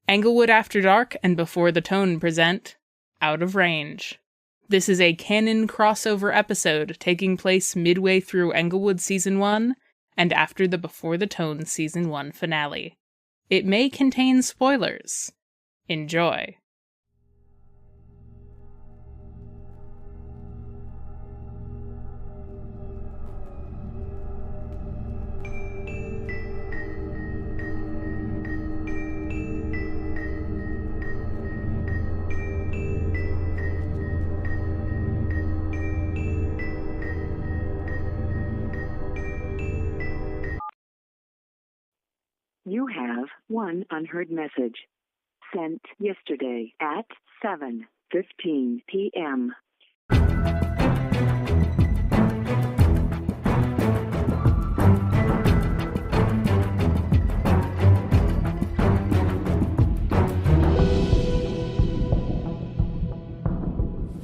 Englewood After Dark and Before the Tone present Out of Range. This is a canon crossover episode taking place midway through Englewood Season 1 and after the Before the Tone Season 1 finale. It may contain spoilers. Enjoy. You have one unheard message sent yesterday at 7:15 p.m.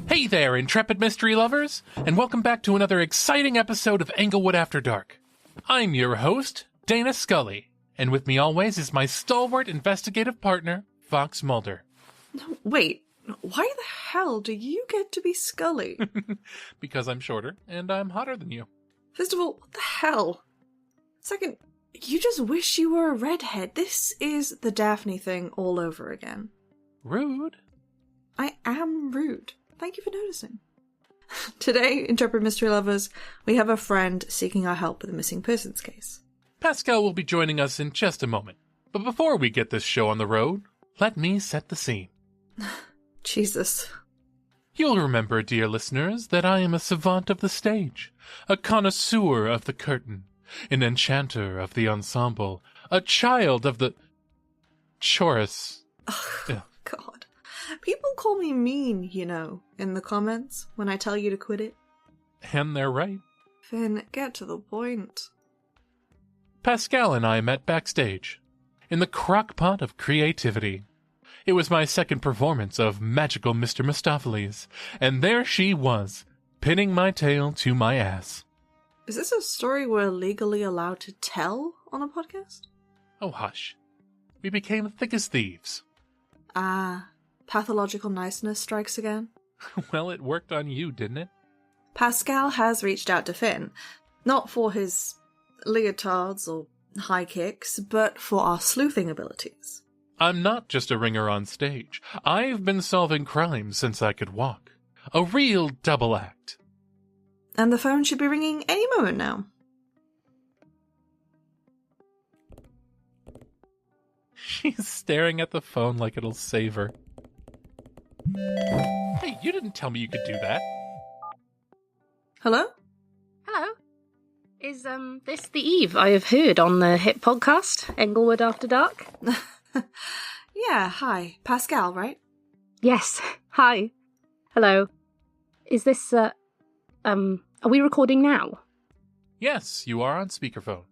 Hey there, intrepid mystery lovers, and welcome back to another exciting episode of Englewood After Dark. I'm your host, Dana Scully. And with me always is my stalwart investigative partner, Fox Mulder. No, wait, why the hell do you get to be Scully? Because I'm shorter, and I'm hotter than you. First of all, what the hell? Second, you just wish you were a redhead. This is the Daphne thing all over again. Rude. I am rude. Thank you for noticing. Today, Intrepid Mystery Lovers, we have a friend seeking our help with a missing persons case. Pascal will be joining us in just a moment. But before we get this show on the road, let me set the scene. Jesus. You'll remember, dear listeners, that I am a savant of the stage, a connoisseur of the curtain, an enchanter of the ensemble, a child of the chorus. Oh, God. People call me mean, you know, in the comments when I tell you to quit it. And they're right. Finn, get to the point. Pascal and I met backstage, in the crock-pot of creativity. It was my second performance of Magical Mr. Mistopheles, and there she was, pinning my tail to my ass. Is this a story we're legally allowed to tell on a podcast? Oh, hush. We became thick as thieves. Ah, pathological niceness strikes again. Well, it worked on you, didn't it? Pascal has reached out to Finn, not for his leotards or high kicks, but for our sleuthing abilities. I'm not just a ringer on stage. I've been solving crimes since I could walk. A real double act. And the phone should be ringing any moment now. She's staring at the phone like it'll save her. Hey, you didn't tell me you could do that. Hello? Hello. Is this the Eve I have heard on the hit podcast, Englewood After Dark? Yeah, hi. Pascal, right? Yes. Hi. Hello. Is this, are we recording now? Yes, you are on speakerphone.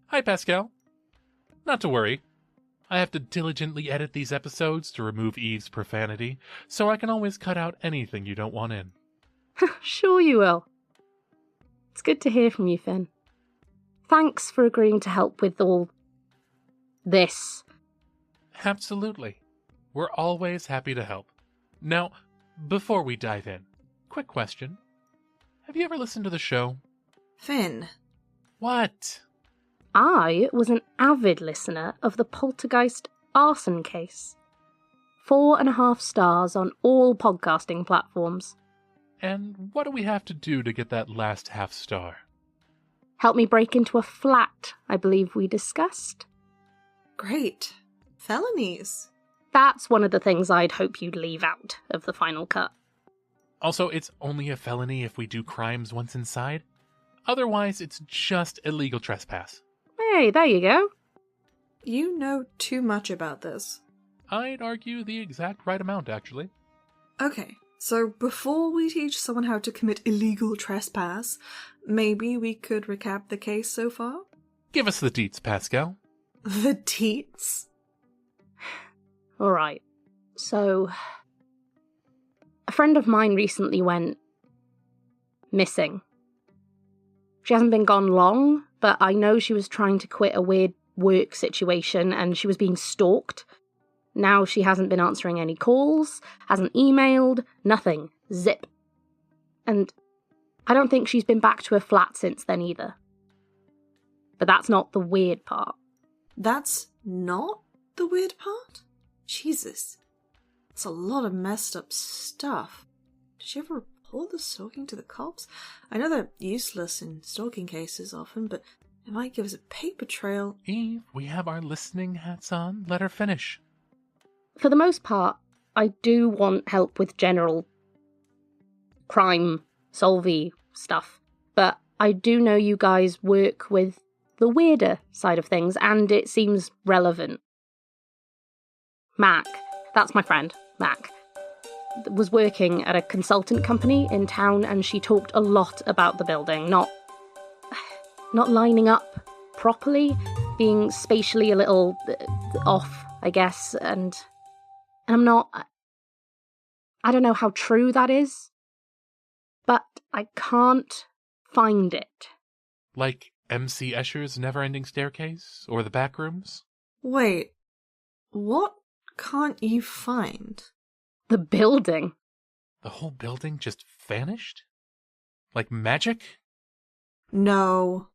Hi, Pascal. Not to worry. I have to diligently edit these episodes to remove Eve's profanity, so I can always cut out anything you don't want in. Sure you will. It's good to hear from you, Finn. Thanks for agreeing to help with all this. Absolutely. We're always happy to help. Now, before we dive in, quick question. Have you ever listened to the show? Finn. What? I was an avid listener of the Poltergeist arson case. 4.5 stars on all podcasting platforms. And what do we have to do to get that last half star? Help me break into a flat, I believe we discussed. Great. Felonies. That's one of the things I'd hope you'd leave out of the final cut. Also, it's only a felony if we do crimes once inside. Otherwise, it's just illegal trespass. Hey, there you go. You know too much about this. I'd argue the exact right amount, actually. Okay, so before we teach someone how to commit illegal trespass, maybe we could recap the case so far? Give us the deets, Pascal. The deets? Alright, so a friend of mine recently went missing. She hasn't been gone long, but I know she was trying to quit a weird work situation and she was being stalked. now she hasn't been answering any calls, hasn't emailed, nothing. Zip. And I don't think she's been back to her flat since then either. But that's not the weird part. That's not the weird part? Jesus. That's a lot of messed up stuff. Did she ever report the stalking to the cops? I know they're useless in stalking cases often, but it might give us a paper trail. Eve, we have our listening hats on. Let her finish. For the most part, I do want help with general crime, solvey stuff. But I do know you guys work with the weirder side of things, and it seems relevant. Mack, that's my friend, Mack, was working at a consultant company in town, and she talked a lot about the building, not lining up properly, being spatially a little off, I guess, and I don't know how true that is, but I can't find it. Like MC Escher's never-ending staircase? Or the back rooms? Wait, what can't you find? The building. The whole building just vanished? Like magic? No.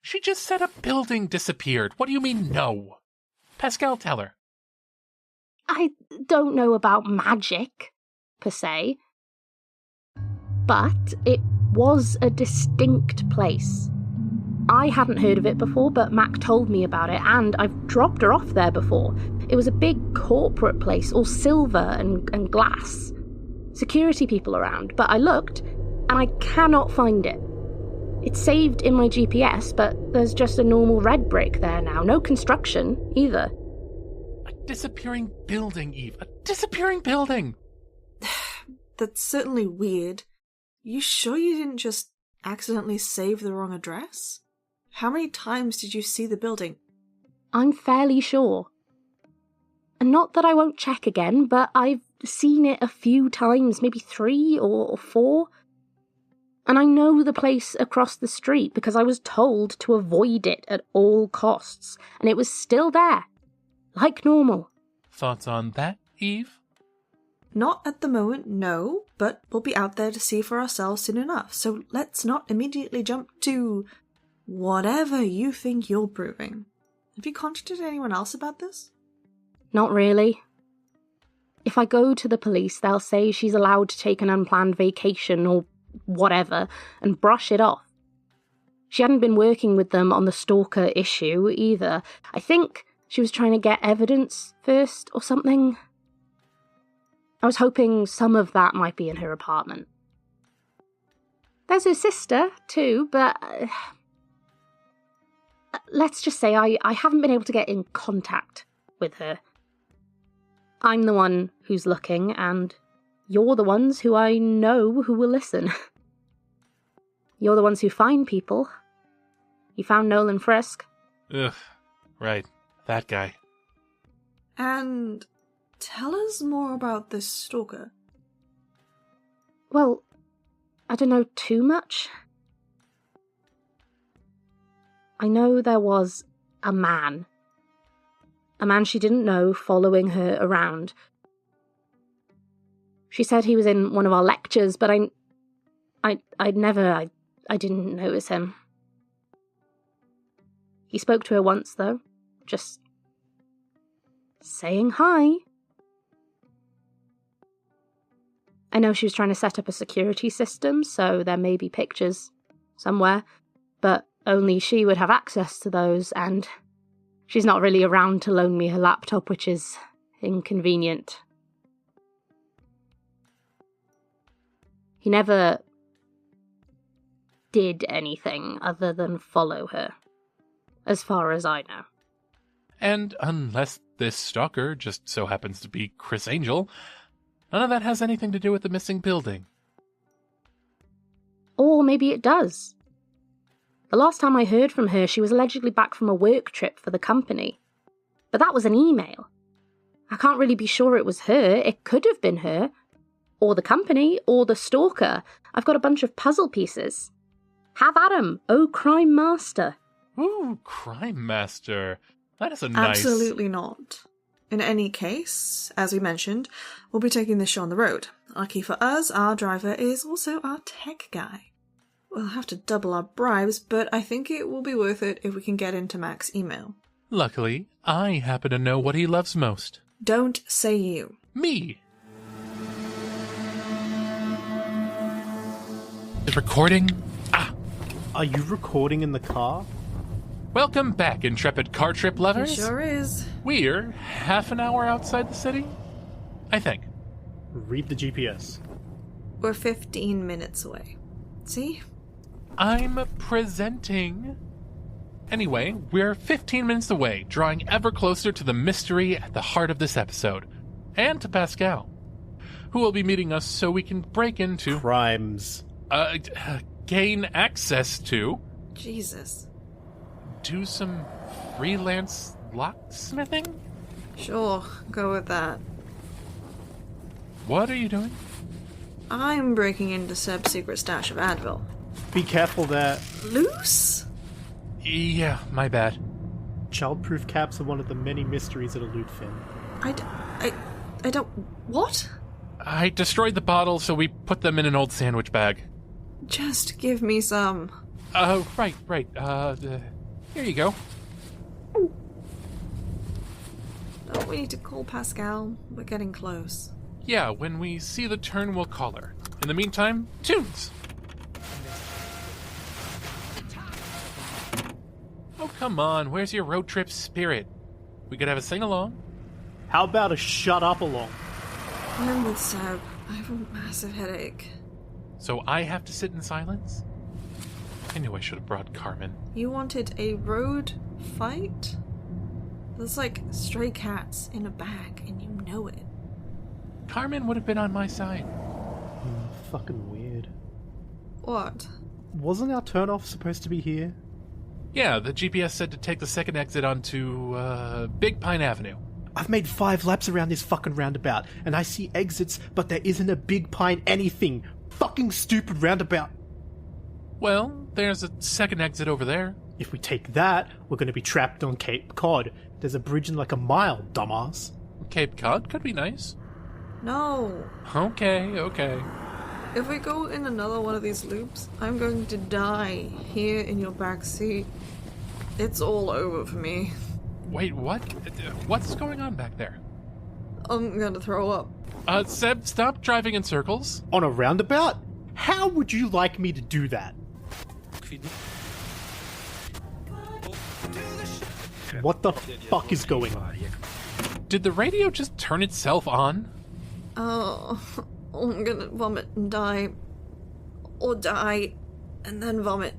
She just said a building disappeared. What do you mean, no? Pascal, tell her. I don't know about magic, per se, but it was a distinct place. I hadn't heard of it before, but Mack told me about it, and I've dropped her off there before. It was a big corporate place, all silver and glass. Security people around, but I looked, and I cannot find it. It's saved in my GPS, but there's just a normal red brick there now. No construction, either. A disappearing building, Eve. A disappearing building! That's certainly weird. You sure you didn't just accidentally save the wrong address? How many times did you see the building? I'm fairly sure. And not that I won't check again, but I've seen it a few times, maybe 3 or 4. And I know the place across the street because I was told to avoid it at all costs, and it was still there, like normal. Thoughts on that, Eve? Not at the moment, no, but we'll be out there to see for ourselves soon enough, so let's not immediately jump to whatever you think you're proving. Have you contacted anyone else about this? Not really. If I go to the police, they'll say she's allowed to take an unplanned vacation or whatever and brush it off. She hadn't been working with them on the stalker issue either. I think she was trying to get evidence first or something. I was hoping some of that might be in her apartment. There's her sister, too, but let's just say I haven't been able to get in contact with her. I'm the one who's looking, and you're the ones who I know who will listen. You're the ones who find people. You found Nolan Frisk. Ugh, right. That guy. And tell us more about this stalker. Well, I don't know too much. I know there was a man she didn't know following her around. She said he was in one of our lectures, but I didn't notice him. He spoke to her once, though, just saying hi. I know she was trying to set up a security system, so there may be pictures somewhere, but only she would have access to those, and she's not really around to loan me her laptop, which is inconvenient. He never did anything other than follow her, as far as I know. And unless this stalker just so happens to be Chris Angel, none of that has anything to do with the missing building. Or maybe it does. The last time I heard from her, she was allegedly back from a work trip for the company. But that was an email. I can't really be sure it was her. It could have been her. Or the company, or the stalker. I've got a bunch of puzzle pieces. Have at 'em, oh crime master. Ooh, crime master. That is a nice... Absolutely not. In any case, as we mentioned, we'll be taking this show on the road. Lucky for us, our driver is also our tech guy. We'll have to double our bribes, but I think it will be worth it if we can get into Mack's email. Luckily, I happen to know what he loves most. Don't say you. Me. Is recording? Are you recording in the car? Welcome back, intrepid car trip It lovers. sure is. We're half an hour outside the city, I think. Read the GPS. We're 15 minutes away. See? I'm presenting. Anyway, we're 15 minutes away, drawing ever closer to the mystery at the heart of this episode, and to Pascal, who will be meeting us so we can break into, Crimes. gain access to, Jesus. do some freelance locksmithing? Sure, go with that. What are you doing? I'm breaking into Seb's secret stash of Advil. Be careful there. Loose? Yeah, my bad. Childproof caps are one of the many mysteries at a loot fin. I don't... What? I destroyed the bottle, so we put them in an old sandwich bag. Just give me some. Right. Here you go. Don't we need to call Pascal? We're getting close. Yeah, when we see the turn, we'll call her. In the meantime, tunes! Oh, come on, where's your road trip spirit? We could have a sing-along. How about a shut up along? I'm with Seb. I have a massive headache. So I have to sit in silence? I knew I should have brought Carmen. You wanted a road fight? There's like stray cats in a bag, and you know it. Carmen would have been on my side. Fucking weird. What? Wasn't our turnoff supposed to be here? Yeah, the GPS said to take the second exit onto, Big Pine Avenue. I've made 5 laps around this fucking roundabout, and I see exits, but there isn't a Big Pine anything. Fucking stupid roundabout. Well, there's a second exit over there. If we take that, we're going to be trapped on Cape Cod. There's a bridge in like a mile, dumbass. Cape Cod could be nice. No. Okay. If we go in another one of these loops, I'm going to die here in your back seat. It's all over for me. Wait, what? What's going on back there? I'm gonna throw up. Seb, stop driving in circles. On a roundabout? How would you like me to do that? What the fuck is going on? Did the radio just turn itself on? Oh, I'm gonna vomit and die. Or die, and then vomit.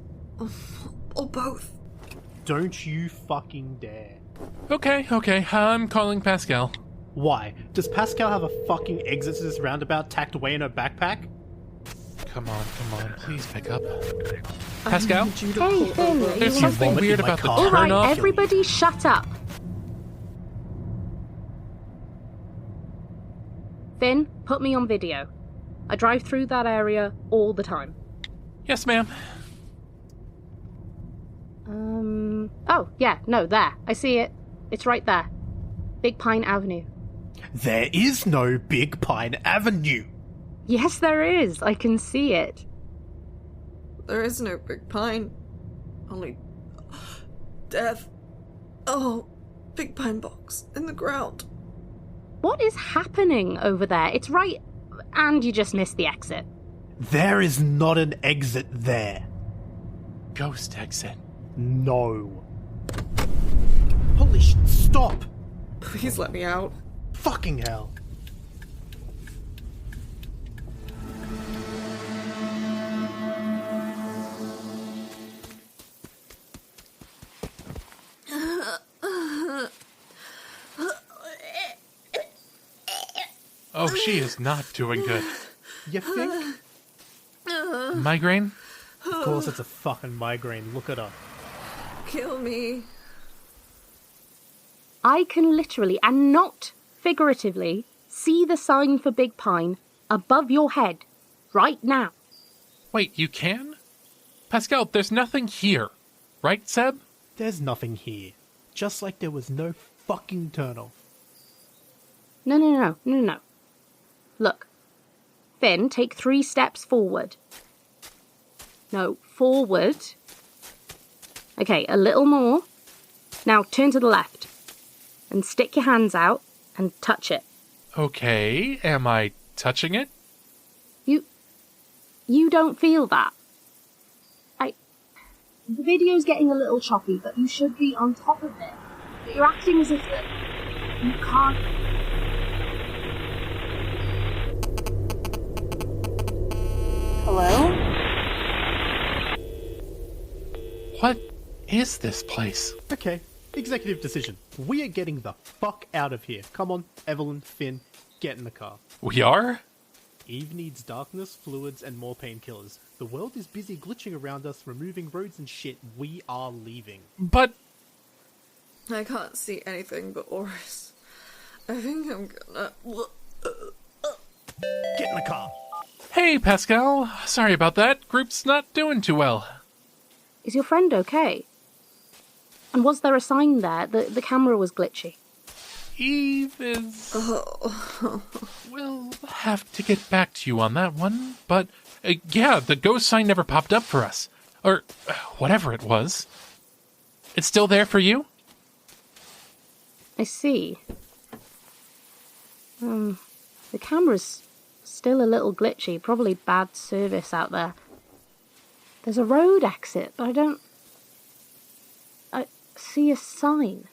Or both. Don't you fucking dare. Okay, I'm calling Pascal. Why? Does Pascal have a fucking exit to this roundabout tacked away in her backpack? Come on, please pick up. Pascal? need you to Hey, pull Finn, over. are There's you something vomit weird in my about the car. All right, turn-off. everybody shut up. Finn, put me on video. I drive through that area all the time. Yes, ma'am. Oh, yeah, no, there. I see it. It's right there. Big Pine Avenue. There is no Big Pine Avenue. Yes, there is. I can see it. There is no big pine. Only death. Oh, big pine box in the ground. What is happening over there? It's right... And you just missed the exit. There is not an exit there. Ghost exit. No. Holy shit, stop! Please let me out. Fucking hell. Oh, she is not doing good. You think? Migraine? Of course it's a fucking migraine. Look at her. Kill me. I can literally, and not figuratively, see the sign for Big Pine above your head right now. Wait, you can? Pascal, there's nothing here. Right, Seb? There's nothing here. Just like there was no fucking turnoff. No. Look. Finn, take 3 steps forward. No, forward. Okay, a little more. Now turn to the left. And stick your hands out and touch it. Okay, am I touching it? You don't feel that. The video's getting a little choppy, but you should be on top of it. But you're acting as if you can't. Hello? What is this place? Okay, executive decision. We are getting the fuck out of here. Come on, Evelyn, Finn, get in the car. We are? Eve needs darkness, fluids, and more painkillers. The world is busy glitching around us, removing roads and shit. We are leaving. But... I can't see anything but auras. I think I'm gonna... Get in the car. Hey, Pascal. Sorry about that. Group's not doing too well. Is your friend okay? And was there a sign there? The camera was glitchy. Eve is... Oh. We'll have to get back to you on that one. But, yeah, the ghost sign never popped up for us. Or, whatever it was. It's still there for you? I see. The camera's still a little glitchy. Probably bad service out there. There's a road exit, but I see a sign.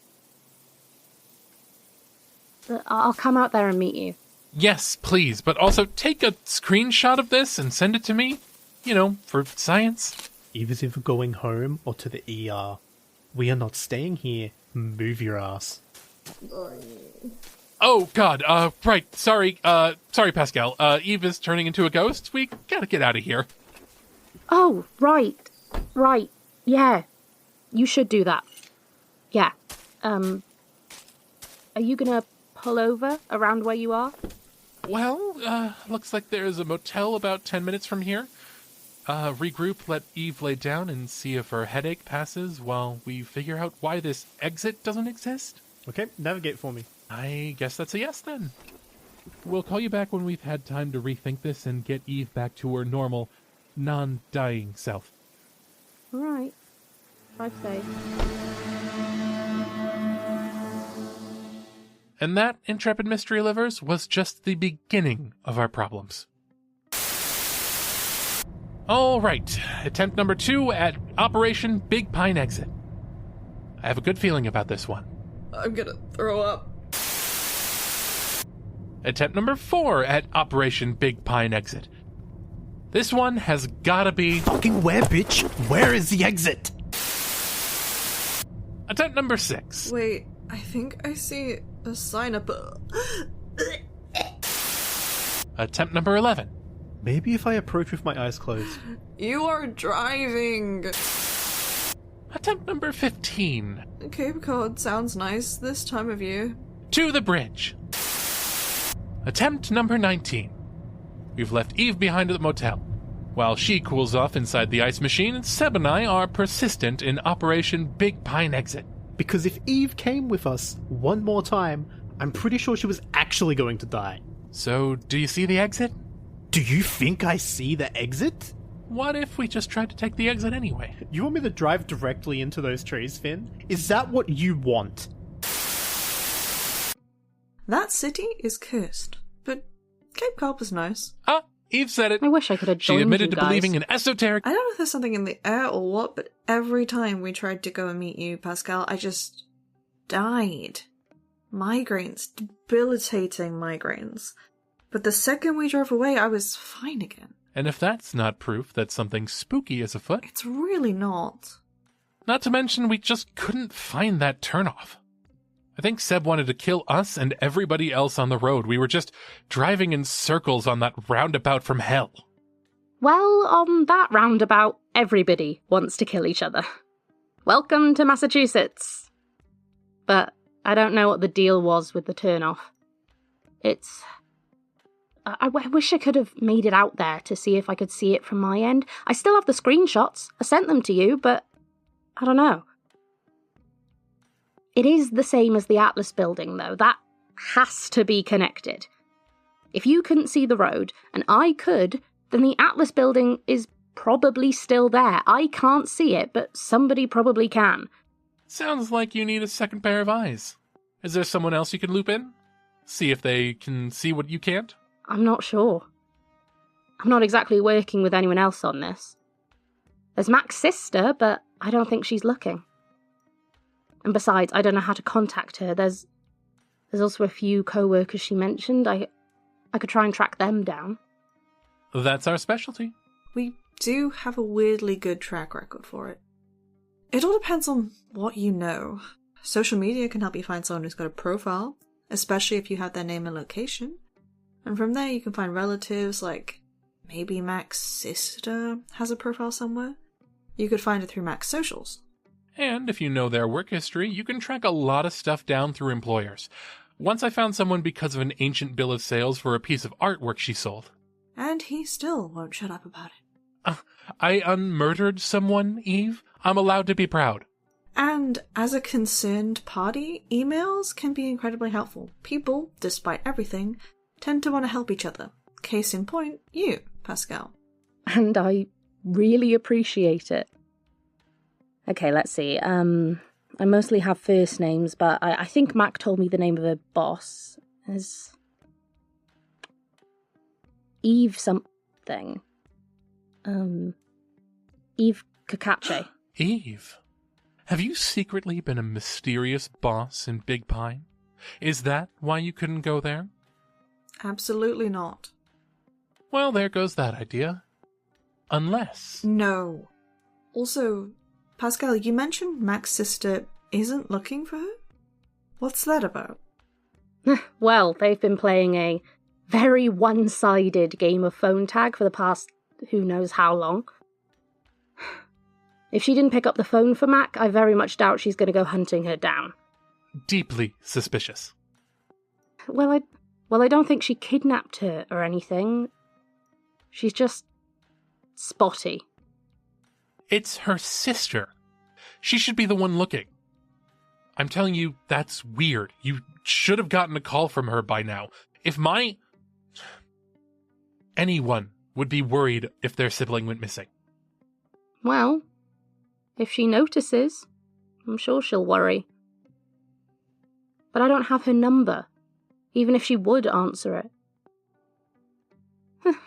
I'll come out there and meet you. Yes, please, but also take a screenshot of this and send it to me. You know, for science. Eve is either going home or to the ER. We are not staying here. Move your ass. Oh, God, right, sorry, Pascal. Eve is turning into a ghost. We gotta get out of here. Oh, right. Yeah, you should do that. Yeah. Are you gonna pull over around where you are? Well, looks like there's a motel about 10 minutes from here. Regroup, let Eve lay down, and see if her headache passes while we figure out why this exit doesn't exist. Okay, navigate for me. I guess that's a yes, then. We'll call you back when we've had time to rethink this and get Eve back to her normal, non-dying self. All right. Drive safe. And that, Intrepid Mystery Livers, was just the beginning of our problems. All right, attempt number 2 at Operation Big Pine Exit. I have a good feeling about this one. I'm gonna throw up. Attempt number 4 at Operation Big Pine Exit. This one has gotta be... Fucking where, bitch? Where is the exit? Attempt number 6. Wait, I think I see a sign up. Attempt number 11. Maybe if I approach with my eyes closed. You are driving. Attempt number 15. Cape Cod sounds nice this time of year. To the bridge. Attempt number 19. We've left Eve behind at the motel. While she cools off inside the ice machine, Seb and I are persistent in Operation Big Pine Exit. Because if Eve came with us one more time, I'm pretty sure she was actually going to die. So, do you see the exit? Do you think I see the exit? What if we just tried to take the exit anyway? You want me to drive directly into those trees, Finn? Is that what you want? That city is cursed, but Cape Cod was nice. Ah, Eve said it. I wish I could have joined She admitted you to guys. believing in esoteric... I don't know if there's something in the air or what, but every time we tried to go and meet you, Pascal, I just died. Migraines, debilitating migraines. But the second we drove away, I was fine again. And if that's not proof that something spooky is afoot... It's really not. Not to mention, we just couldn't find that turnoff. I think Seb wanted to kill us and everybody else on the road. We were just driving in circles on that roundabout from hell. Well, on that roundabout, everybody wants to kill each other. Welcome to Massachusetts. But I don't know what the deal was with the turnoff. I wish I could have made it out there to see if I could see it from my end. I still have the screenshots. I sent them to you, but I don't know. It is the same as the Atlas building, though. That has to be connected. If you couldn't see the road, and I could, then the Atlas building is probably still there. I can't see it, but somebody probably can. Sounds like you need a second pair of eyes. Is there someone else you can loop in? See if they can see what you can't? I'm not sure. I'm not exactly working with anyone else on this. There's Mack's sister, but I don't think she's looking. And besides, I don't know how to contact her. There's also a few co-workers she mentioned. I could try and track them down. That's our specialty. We do have a weirdly good track record for it. It all depends on what you know. Social media can help you find someone who's got a profile, especially if you have their name and location. And from there you can find relatives, like maybe Mack's sister has a profile somewhere. You could find it through Mack's socials. And if you know their work history, you can track a lot of stuff down through employers. Once I found someone because of an ancient bill of sales for a piece of artwork she sold. And he still won't shut up about it. I unmurdered someone, Eve. I'm allowed to be proud. And as a concerned party, emails can be incredibly helpful. People, despite everything, tend to want to help each other. Case in point, you, Pascal. And I really appreciate it. Okay, let's see. I mostly have first names, but I think Mack told me the name of her boss is Eve something. Eve Kakache. Eve, have you secretly been a mysterious boss in Big Pine? Is that why you couldn't go there? Absolutely not. Well, there goes that idea. Unless... No. Also, Pascal, you mentioned Mack's sister isn't looking for her? What's that about? Well, they've been playing a very one-sided game of phone tag for the past who knows how long. If she didn't pick up the phone for Mack, I very much doubt she's going to go hunting her down. Deeply suspicious. Well, I don't think she kidnapped her or anything. She's just spotty. It's her sister. She should be the one looking. I'm telling you, that's weird. You should have gotten a call from her by now. Anyone would be worried if their sibling went missing. Well, if she notices, I'm sure she'll worry. But I don't have her number, even if she would answer it.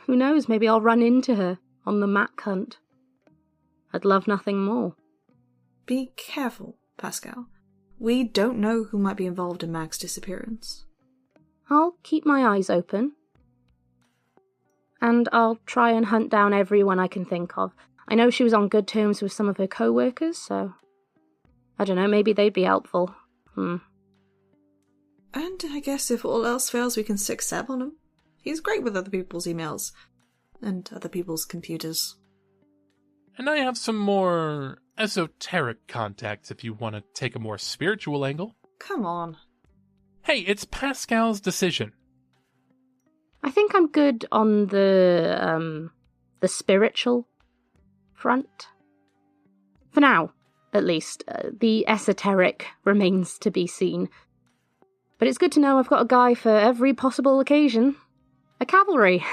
Who knows, maybe I'll run into her on the Mack hunt. I'd love nothing more. Be careful, Pascal. We don't know who might be involved in Mack's disappearance. I'll keep my eyes open. And I'll try and hunt down everyone I can think of. I know she was on good terms with some of her co-workers, so... I don't know, maybe they'd be helpful. And I guess if all else fails, we can stick Seb on him. He's great with other people's emails. And other people's computers. And I have some more esoteric contacts if you want to take a more spiritual angle. Come on. Hey, it's Pascal's decision. I think I'm good on the spiritual front. For now, at least. The esoteric remains to be seen. But it's good to know I've got a guy for every possible occasion. A cavalry.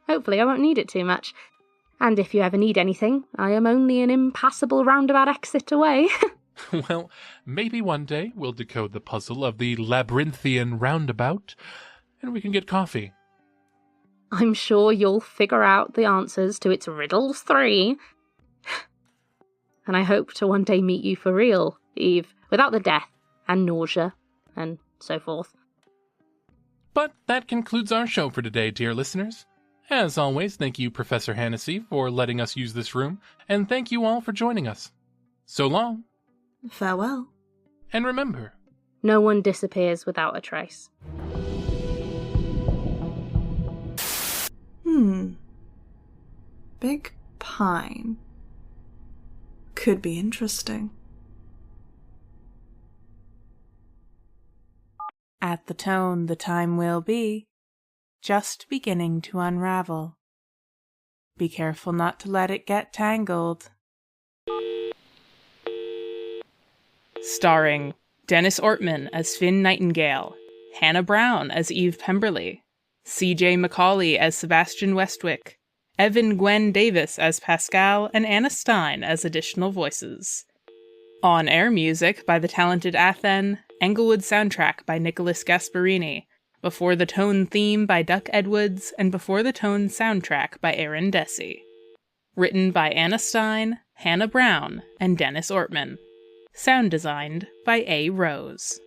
Hopefully I won't need it too much. And if you ever need anything, I am only an impassable roundabout exit away. Well, maybe one day we'll decode the puzzle of the labyrinthian roundabout, and we can get coffee. I'm sure you'll figure out the answers to its riddles 3. And I hope to one day meet you for real, Eve, without the death and nausea and so forth. But that concludes our show for today, dear listeners. As always, thank you, Professor Hannessy, for letting us use this room, and thank you all for joining us. So long. Farewell. And remember, no one disappears without a trace. Big Pine. Could be interesting. At the tone, the time will be just beginning to unravel. Be careful not to let it get tangled. Starring Dennis Ortman as Finn Nightingale, Hannah Brown as Eve Pemberley, C.J. Macaulay as Sebastian Westwick, Evan Gwen Davis as Pascal, and Anna Stein as additional voices. On-air music by the talented Athen, Englewood soundtrack by Nicholas Gasparini, Before the Tone theme by Duck Edwards, and Before the Tone soundtrack by Aaron Dessy. Written by Anna Stein, Hannah Brown, and Dennis Ortman. Sound designed by A. Rose.